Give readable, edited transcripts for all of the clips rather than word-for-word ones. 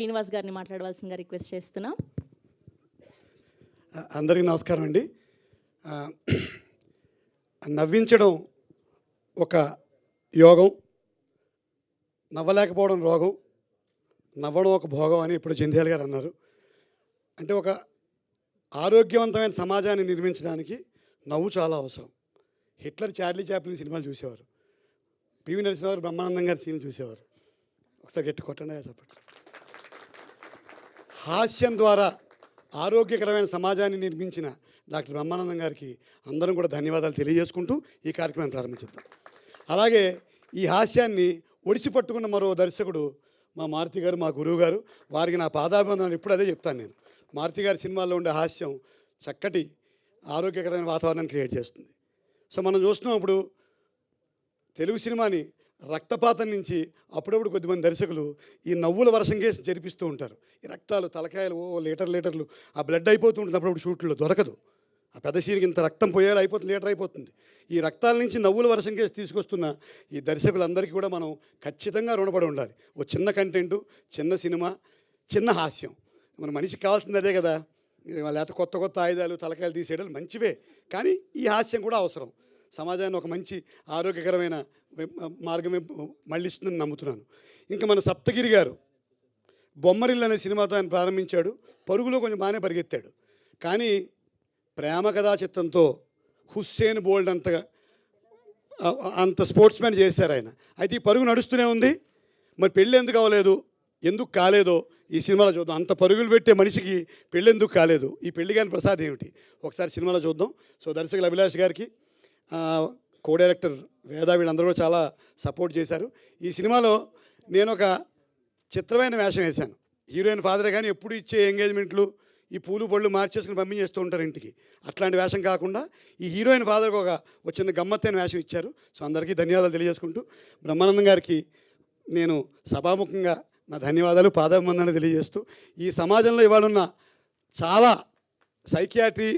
శ్రీనివాస్ గారిని మాట్లాడవలసిందిగా రిక్వెస్ట్ చేస్తున్నాం. అందరికీ నమస్కారం అండి. నవ్వించడం ఒక యోగం, నవ్వలేకపోవడం రోగం, నవ్వడం ఒక భోగం అని ఇప్పుడు జంధ్యాల గారు అన్నారు. అంటే ఒక ఆరోగ్యవంతమైన సమాజాన్ని నిర్మించడానికి నవ్వు చాలా అవసరం. హిట్లర్ చార్లీ చాప్లిన్ సినిమాలు చూసేవారు, పివి నరసింహారావు బ్రహ్మానందం గారి సినిమాలు చూసేవారు. ఒకసారి గట్టి కొట్టండి చెప్పండి. హాస్యం ద్వారా ఆరోగ్యకరమైన సమాజాన్ని నిర్మించిన డాక్టర్ బ్రహ్మానందం గారికి అందరం కూడా ధన్యవాదాలు తెలియజేసుకుంటూ ఈ కార్యక్రమాన్ని ప్రారంభించుద్దాం. అలాగే ఈ హాస్యాన్ని ఒడిసి పట్టుకున్న మరో దర్శకుడు మా మారుతి గారు, మా గురువు గారు. వారికి నా పాదాభివందనాలు ఎప్పుడు అదే చెప్తాను నేను. మారుతి గారి సినిమాల్లో ఉండే హాస్యం చక్కటి ఆరోగ్యకరమైన వాతావరణాన్ని క్రియేట్ చేస్తుంది. సో మనం చూస్తున్నాం ఇప్పుడు తెలుగు సినిమాని రక్తపాతం నుంచి అప్పుడప్పుడు కొద్దిమంది దర్శకులు ఈ నవ్వుల వర్షం కేసు జరిపిస్తూ ఉంటారు. ఈ రక్తాలు తలకాయలు లీటర్లు ఆ బ్లడ్ అయిపోతూ ఉంటుంది. అప్పుడప్పుడు షూట్లో దొరకదు. ఆ పెద్ద సీన్కి ఇంత రక్తం పోయేలా అయిపోతుంది, లీటర్ అయిపోతుంది. ఈ రక్తాల నుంచి నవ్వుల వర్షం కేసు తీసుకొస్తున్న ఈ దర్శకులందరికీ కూడా మనం ఖచ్చితంగా రుణపడి ఉండాలి. ఓ చిన్న కంటెంటు, చిన్న సినిమా, చిన్న హాస్యం. మన మనిషికి కావాల్సింది అదే కదా. లేకపోతే కొత్త కొత్త ఆయుధాలు తలకాయలు తీసేయడాలు మంచివే, కానీ ఈ హాస్యం కూడా అవసరం. సమాజాన్ని ఒక మంచి ఆరోగ్యకరమైన మార్గమే మళ్ళిస్తుందని నమ్ముతున్నాను. ఇంకా మన సప్తగిరి గారు బొమ్మరిల్లు అనే సినిమాతో ఆయన ప్రారంభించాడు. పరుగులో కొంచెం బాగానే పరిగెత్తాడు, కానీ ప్రేమ కథా చిత్రంతో హుస్సేన్ బోల్ట్ అంత స్పోర్ట్స్ మ్యాన్ చేశారు ఆయన. అయితే ఈ పరుగు నడుస్తూనే ఉంది. మరి పెళ్ళి ఎందుకు అవ్వలేదు, ఎందుకు కాలేదో ఈ సినిమాలో చూద్దాం. అంత పరుగులు పెట్టే మనిషికి పెళ్ళి ఎందుకు కాలేదు, ఈ పెళ్లి కాని ప్రసాద్ ఏమిటి, ఒకసారి సినిమాలో చూద్దాం. సో దర్శకులు అభిలాష్ గారికి, కో డైరెక్టర్ వేద, వీళ్ళందరూ కూడా చాలా సపోర్ట్ చేశారు. ఈ సినిమాలో నేను ఒక చిత్రమైన వేషం వేశాను. హీరోయిన్ ఫాదరే, కానీ ఎప్పుడు ఇచ్చే ఎంగేజ్మెంట్లు ఈ పూలు పళ్ళు మార్చేసుకుని పంపించేస్తూ ఉంటారు ఇంటికి. అట్లాంటి వేషం కాకుండా ఈ హీరోయిన్ ఫాదర్కి ఒక చిన్న గమ్మత్తైన వేషం ఇచ్చారు. సో అందరికీ ధన్యవాదాలు తెలియజేసుకుంటూ బ్రహ్మానందం గారికి నేను సభాముఖంగా నా ధన్యవాదాలు, పాదాభివందనాలు తెలియజేస్తూ, ఈ సమాజంలో ఇవాళ ఉన్న చాలా సైకియాట్రీ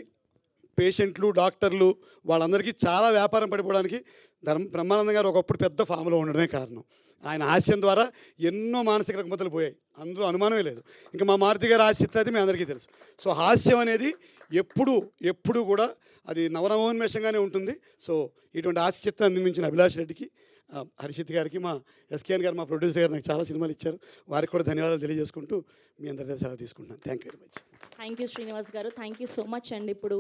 పేషెంట్లు, డాక్టర్లు, వాళ్ళందరికీ చాలా వ్యాపారం పడిపోవడానికి బ్రహ్మానందం గారు ఒకప్పుడు పెద్ద ఫామ్లో ఉండడమే కారణం. ఆయన హాస్యం ద్వారా ఎన్నో మానసిక రుగ్మతలు పోయాయి, అందులో అనుమానమే లేదు. ఇంకా మా మారుతి గారి హాస్యం అయితే మీ అందరికీ తెలుసు. సో హాస్యం అనేది ఎప్పుడు కూడా అది నవనవోన్మేషంగానే ఉంటుంది. సో ఇటువంటి హాస్య చిత్రాన్ని నిర్మించిన అభిలాష్ రెడ్డికి, హర్షిత్ గారికి, మా ఎస్కేఎన్ గారు, మా ప్రొడ్యూసర్ గారు నాకు చాలా సినిమాలు ఇచ్చారు. వారికి కూడా ధన్యవాదాలు తెలియజేసుకుంటూ మీ అందరి దగ్గర సెలవు తీసుకుంటున్నాను. Thank you very much. Thank you Srinivas గారు, థ్యాంక్ యూ సో మచ్ అండి. ఇప్పుడు